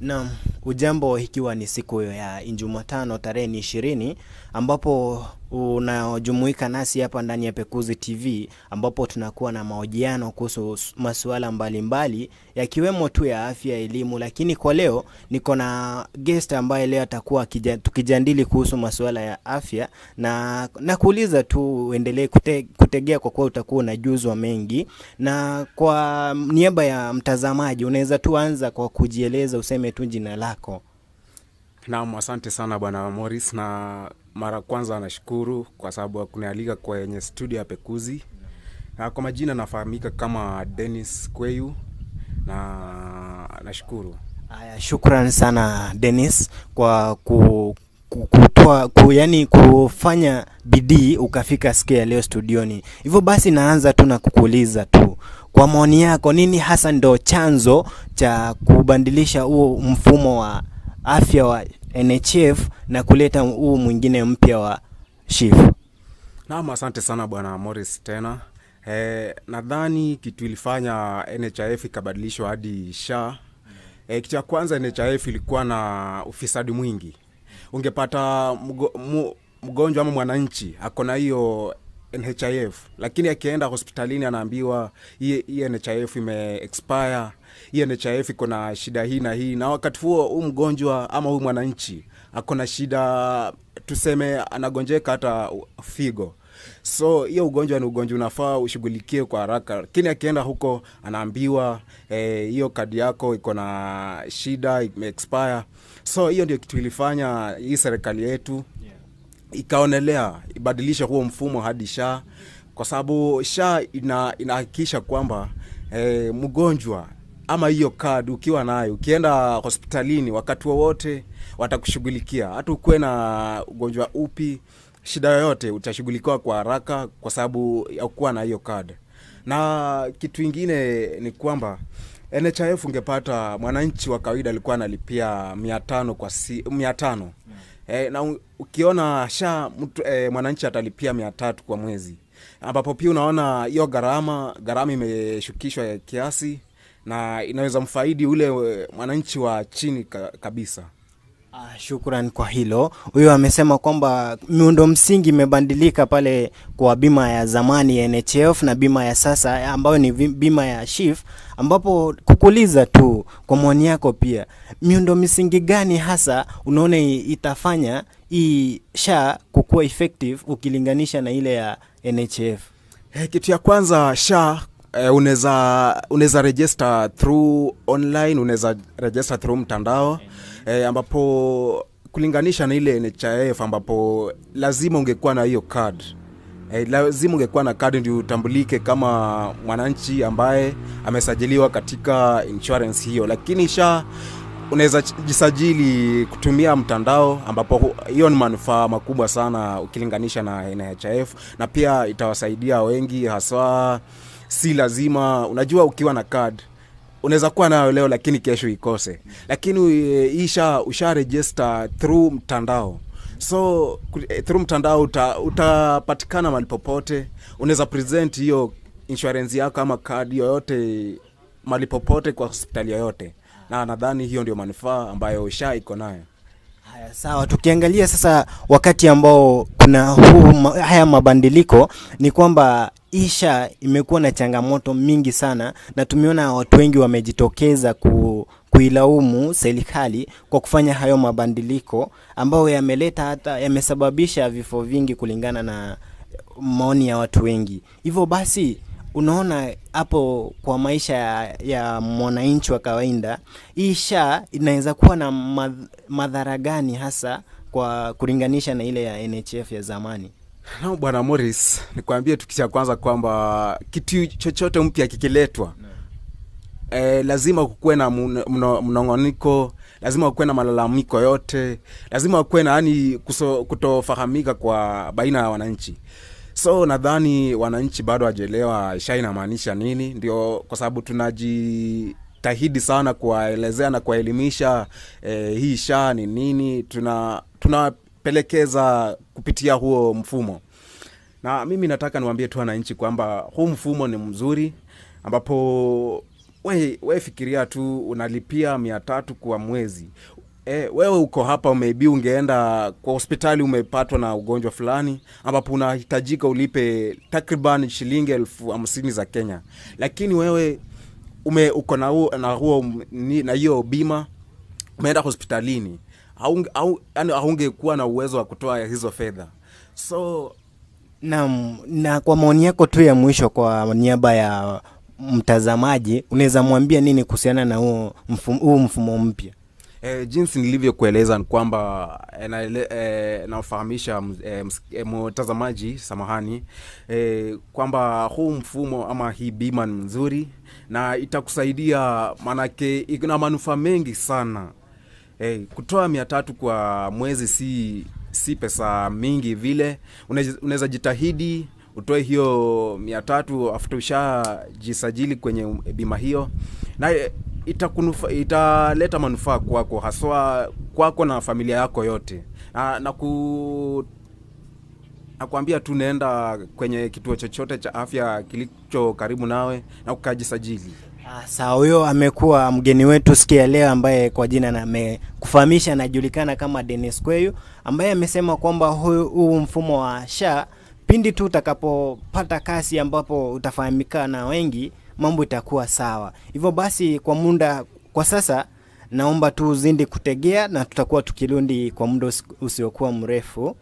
Naam, ujambo ikiwa ni siku ya Jumatano tarehe 20 ambapo unajumuika nasi hapa ndani ya Pekuzi TV ambapo tunakuwa na mahojiano kuhusu masuala mbalimbali yakiwemo tu ya afya, elimu, lakini kwa leo niko na guest ambaye leo atakuwa tukijadili kuhusu masuala ya afya na kuuliza tu uendelee kutegea kwa kuwa utakuwa unajuzwa mengi. Na kwa niaba ya mtazamaji unaweza tu anza kwa kujieleza, useme tu jina lako. Naam, asante sana bwana Morris, na mara kwanza nashukuru kwa sababu kunialika kwenye studio ya Pekuzi. Na kwa majina nafahamika kama Dennis Kweyu na nashukuru. Haya, shukrani sana Dennis kwa kufanya bidii ukafika siku ya leo studioni. Hivyo basi naanza tu na kukuuliza tu, kwa maoni yako nini hasa ndo chanzo cha kubadilisha huu mfumo wa afya wa NHF na kuleta huu mwingine mpya wa SHIF? Naam, asante sana bwana Morris tena. Nadhani kitu ilifanya NHIF ikabadilishwa hadi SHA. Kitu cha kwanza, NHIF ilikuwa na ufisadi mwingi. Ungepata mgonjwa ama mwananchi akona hiyo NHIF, lakini akienda hospitalini anaambiwa hii NHIF ime-expire, hii NHIF iko na shida hii na hii, na wakati huo mgonjwa ama huyu mwananchi akona shida, tuseme anagonjeka hata figo. So hiyo ugonjwa ni ugonjwa unafaa ushughulikie kwa haraka, lakini akienda huko anaambiwa hiyo kadi yako iko na shida, ime-expire. So hiyo ndio kitu ilifanya hii serikali yetu ikaonelea ibadilisha huo mfumo hadi SHA, kwa sababu SHA inahakikisha kwamba mgonjwa ama hiyo card ukiwa nayo ukienda hospitalini wakati wowote watakushughulikia, hata ukuwe na ugonjwa upi, shida yoyote utashughulikiwa kwa haraka kwa sababu ya kuwa na hiyo card. Na kitu kingine ni kwamba NHIF ungepata mwananchi wa kawaida alikuwa analipia 500 kwa 500. Na ukiona SHA mwananchi atalipia 300 kwa mwezi, ambapo pia unaona hiyo gharama imeshukishwa kiasi na inaweza mfaidi ule mwananchi wa chini kabisa. Shukrani kwa hilo. Huyo amesema kwamba miundo msingi imebadilika pale kwa bima ya zamani ya NHF na bima ya sasa ambayo ni bima ya SHIF, ambapo kukuuliza tu kwa maoni yako pia, miundo msingi gani hasa unaona itafanya hii SHA kukuwa effective ukilinganisha na ile ya NHF? Kitu ya kwanza, SHA unaweza register through online, unaweza register through mtandao, ambapo kulinganisha na ile NHIF ambapo lazima ungekuwa na hiyo card. Lazima ungekuwa na card ndio utambulike kama mwananchi ambaye amesajiliwa katika insurance hiyo, lakini SHA unaweza jisajili kutumia mtandao, ambapo hiyo ni manufaa makubwa sana ukilinganisha na NHIF, na pia itawasaidia wengi, hasa si lazima, unajua ukiwa na card unaweza kuwa nayo leo lakini kesho ikose, lakini usha register through mtandao. So through mtandao utapatikana mahali popote, unaweza present hiyo insurance yako ama card yoyote mahali popote kwa hospitali yoyote, na nadhani hiyo ndio manufaa ambayo SHA iko nayo. Haya, sawa. Tukiangalia sasa wakati ambao kuna haya mabadiliko, ni kwamba SHA imekuwa na changamoto mingi sana, na tumeona watu wengi wamejitokeza kuilaumu serikali kwa kufanya hayo mabadiliko ambayo yamesababisha vifo vingi kulingana na maoni ya watu wengi. Hivyo basi unaona hapo kwa maisha ya mwananchi wa kawaida, hii SHA inaweza kuwa na madhara gani hasa kwa kulinganisha na ile ya NHF ya zamani? Na bwana Morris, nikwambie tukisha kwanza kwamba kitu chochote mpya kikiletwa, lazima kukuwe na mnongoniko, lazima kukuwe na malalamiko yote, lazima kukuwe na kutofahamika kwa baina ya wananchi. So nadhani wananchi bado hawajaelewa SHA inamaanisha nini, ndio kwa sababu tunajitahidi sana kuwaelezea na kuwaelimisha hii SHA ni nini, tunapelekeza kupitia huo mfumo. Na mimi nataka niwaambie tu wananchi kwamba huu mfumo ni mzuri, ambapo we fikiria tu unalipia 300 kwa mwezi. Wewe uko hapa maybe ungeenda kwa hospitali umepatwa na ugonjwa fulani ambapo unahitajika ulipe takriban shilingi 50,000 za Kenya. Lakini wewe uko na hiyo bima, umeenda hospitalini, haungekuwa na uwezo wa kutoa hizo fedha. So na kwa maoni yako tu ya mwisho, kwa niaba ya mtazamaji, unaweza mwambia nini kuhusiana na huu mfumo mpya? Jinsi nilivyokueleza ni kwamba nafahamisha mtazamaji, samahani, kwamba huu mfumo ama hii bima ni nzuri na itakusaidia, manake ina manufaa mengi sana. Kutoa 300 kwa mwezi si pesa mingi vile. Unaweza jitahidi utoe hiyo 300 after ushajisajili kwenye bima hiyo, na italeta manufaa kwako, haswa kwako na familia yako yote. Nakwambia tu nenda kwenye kituo chochote cha afya kilicho karibu nawe na ukajisajili. Sawa, huyo amekuwa mgeni wetu sikia leo, ambaye kwa jina na amekufahamisha anajulikana kama Dennis Kweyu, ambaye amesema kwamba huu mfumo wa SHA pindi tu utakapopata kasi ambapo utafahamika na wengi, mambo itakuwa sawa. Hivyo basi kwa sasa naomba tu uzindi kutegea, na tutakuwa tukirundi kwa muda usiokuwa mrefu.